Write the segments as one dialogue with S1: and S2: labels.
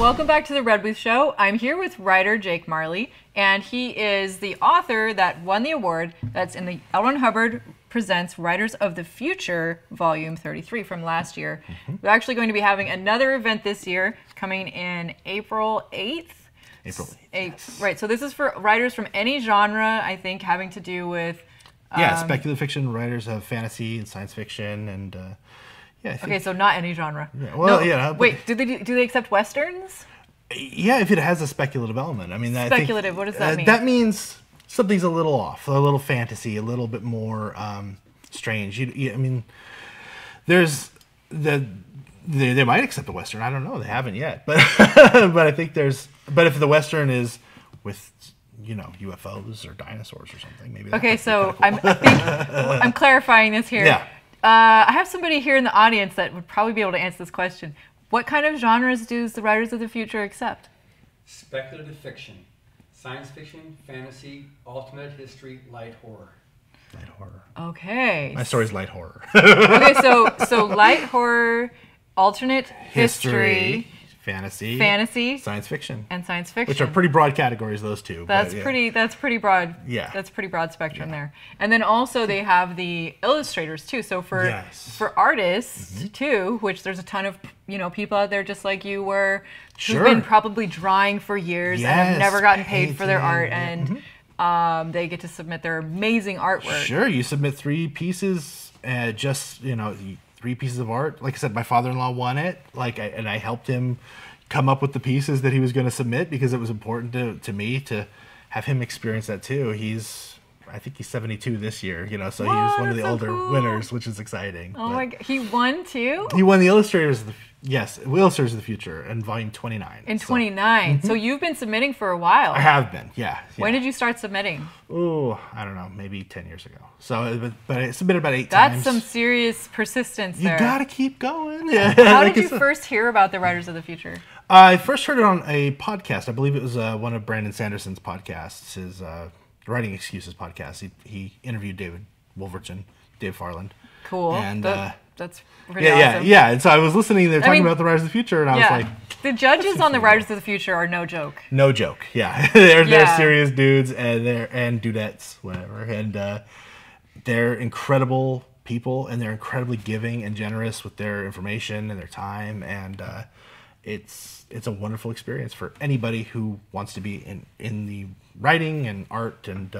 S1: Welcome back to the Red Booth Show. I'm here with writer Jake Marley, and he is the author that won the award that's in the L. Ron Hubbard Presents Writers of the Future, Volume 33 from last year. We're actually going to be having another event this year coming in April 8th.
S2: April 8th.
S1: Yes. Right, so this is for writers from any genre, I think, having to do with...
S2: yeah, speculative fiction writers have fantasy and science fiction, and yeah. I think,
S1: okay, so not any genre.
S2: Yeah, well,
S1: no,
S2: yeah.
S1: Wait, do they accept westerns?
S2: Yeah, if it has a speculative element. I mean,
S1: speculative. What does that mean?
S2: That means something's a little off, a little fantasy, a little bit more strange. I mean, there's they might accept a western. I don't know. They haven't yet, but but I think there's. But if the western is with, you know, UFOs or dinosaurs or something, maybe.
S1: Okay, so cool. I think I'm clarifying this here.
S2: Yeah.
S1: I have somebody here in the audience that would probably be able to answer this question. What kind of genres do the Writers of the Future accept?
S3: Speculative fiction, science fiction, fantasy, alternate history, light horror.
S2: Light horror.
S1: Okay.
S2: My story's light horror.
S1: Okay, so light horror, alternate history,
S2: fantasy, science fiction,
S1: and science fiction,
S2: which are pretty broad categories. Those two.
S1: That's pretty broad.
S2: Yeah,
S1: that's pretty broad spectrum there. And then also they have the illustrators too. So for artists too, which there's a ton of people out there just like you were, who've been probably drawing for years and have never gotten paid for their art, and they get to submit their amazing artwork.
S2: Sure, you submit 3 pieces, just 3 pieces of art. Like I said, my father-in-law won it. And I helped him come up with the pieces that he was going to submit because it was important to me to have him experience that too. I think he's 72 this year, so he was one of the older winners, which is exciting.
S1: Oh my God, he won too?
S2: He won the Illustrators of the Future in volume 29.
S1: In 29. So you've been submitting for a while.
S2: I have been, yeah.
S1: When did you start submitting?
S2: Oh, I don't know, maybe 10 years ago. So, but I submitted about 8 times.
S1: That's some serious persistence there.
S2: You gotta keep going. Yeah.
S1: How did you first hear about the Writers of the Future?
S2: I first heard it on a podcast. I believe it was one of Brandon Sanderson's podcasts, his Writing Excuses podcast. He interviewed David Wolverton, Dave Farland.
S1: Cool.
S2: And
S1: that's pretty awesome.
S2: Yeah. And so I was listening. They're talking about the Writers of the Future, and I was like,
S1: the judges on the Writers of the Future are no joke.
S2: No joke. Yeah, they're serious dudes and dudettes, whatever, and they're incredible people, and they're incredibly giving and generous with their information and their time, and it's a wonderful experience for anybody who wants to be in the writing and art, and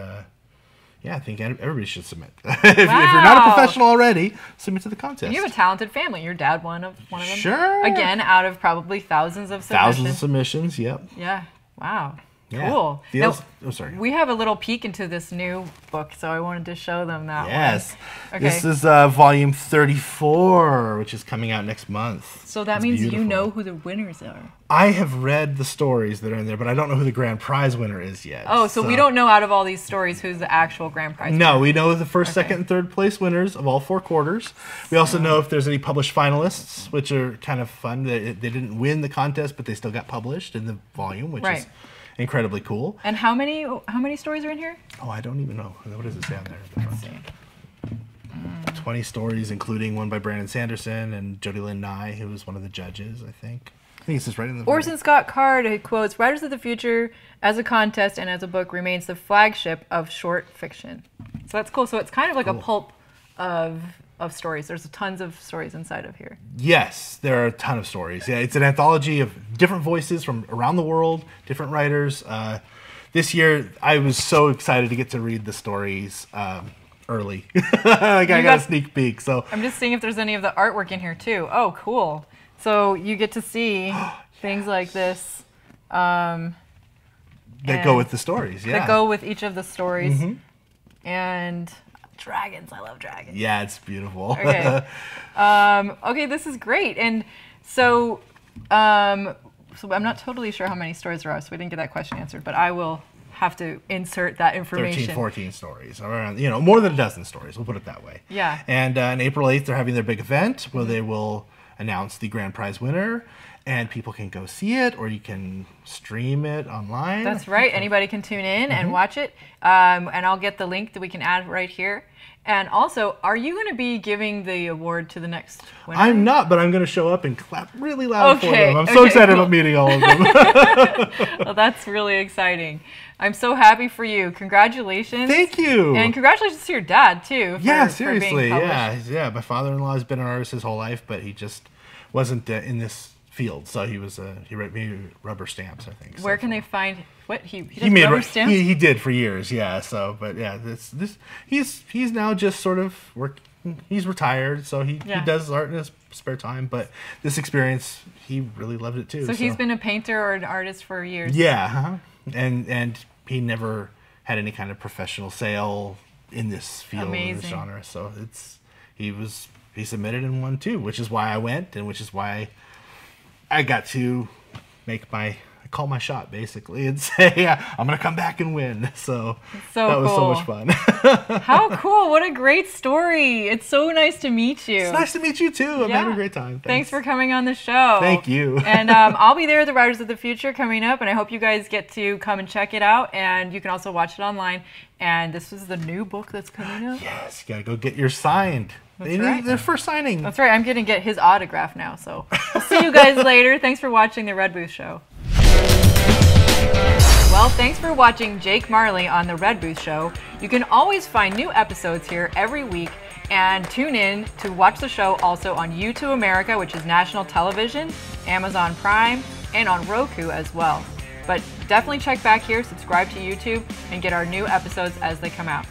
S2: I think everybody should submit. if you're not a professional already, submit to the contest.
S1: You have a talented family. Your dad one of them.
S2: Sure.
S1: Again, out of probably thousands of submissions.
S2: Thousands of submissions. Yep.
S1: Yeah. Wow.
S2: Yeah.
S1: Cool.
S2: Sorry.
S1: We have a little peek into this new book, so I wanted to show them that one.
S2: Yes.
S1: Okay.
S2: This is volume 34, which is coming out next month.
S1: So that means you know who the winners are.
S2: I have read the stories that are in there, but I don't know who the grand prize winner is yet.
S1: Oh, so we don't know out of all these stories who's the actual grand prize winner?
S2: No, we know the first, second, and third place winners of all 4 quarters. We also know if there's any published finalists, which are kind of fun. They didn't win the contest, but they still got published in the volume, which is incredibly cool.
S1: And how many stories are in here?
S2: Oh, I don't even know. What does it say on there?
S1: Let's see.
S2: 20 stories, including one by Brandon Sanderson and Jody Lynn Nye, who was one of the judges, I think. I think it's just right in the
S1: Orson Scott Card quotes, "Writers of the Future as a contest and as a book remains the flagship of short fiction." So that's cool. So it's kind of like a pulp of stories. There's tons of stories inside of here.
S2: Yes, there are a ton of stories. Yeah, it's an anthology of different voices from around the world, different writers. This year, I was so excited to get to read the stories early. I got a sneak peek. So
S1: I'm just seeing if there's any of the artwork in here too. Oh, cool. So you get to see things like this.
S2: That go with the stories, yeah.
S1: That go with each of the stories. And dragons. I love dragons.
S2: Yeah, it's beautiful.
S1: Okay. Okay, this is great. And so, so I'm not totally sure how many stories there are, so we didn't get that question answered, but I will have to insert that information.
S2: 13, 14 stories, around, more than a dozen stories, we'll put it that way.
S1: Yeah.
S2: And on April 8th, they're having their big event where they will announce the grand prize winner, and people can go see it, or you can stream it online.
S1: That's right. Anybody can tune in and watch it, and I'll get the link that we can add right here. And also, are you going to be giving the award to the next winner?
S2: I'm not, but I'm going to show up and clap really loud for them. I'm so excited about meeting all of them.
S1: Well, that's really exciting. I'm so happy for you. Congratulations.
S2: Thank you.
S1: And congratulations to your dad, too.
S2: Yeah, seriously. Yeah. My father-in-law has been an artist his whole life, but he just wasn't in this field. So he made rubber stamps, I think.
S1: Where can they find what he made rubber stamps?
S2: He did for years, yeah. So, but yeah, he's now just sort of he's retired, so he does art in his spare time. But this experience, he really loved it too.
S1: So he's been a painter or an artist for years.
S2: Yeah, and he never had any kind of professional sale in this field, in this genre. So he submitted and won too, which is why I went, and which is why I got to call my shot basically and say, yeah, I'm gonna come back and win. So that was so much fun.
S1: How cool! What a great story! It's so nice to meet you.
S2: It's nice to meet you too. I'm having a great time.
S1: Thanks for coming on the show.
S2: Thank you.
S1: And I'll be there at the Riders of the Future coming up, and I hope you guys get to come and check it out. And you can also watch it online. And this is the new book that's coming up.
S2: Yes, you gotta go get yours signed. They need their first signing.
S1: That's right. I'm going to get his autograph now. So we'll see you guys later. Thanks for watching The Red Booth Show. Well, thanks for watching Jake Marley on The Red Booth Show. You can always find new episodes here every week, and tune in to watch the show also on U2 America, which is national television, Amazon Prime, and on Roku as well. But definitely check back here, subscribe to YouTube, and get our new episodes as they come out.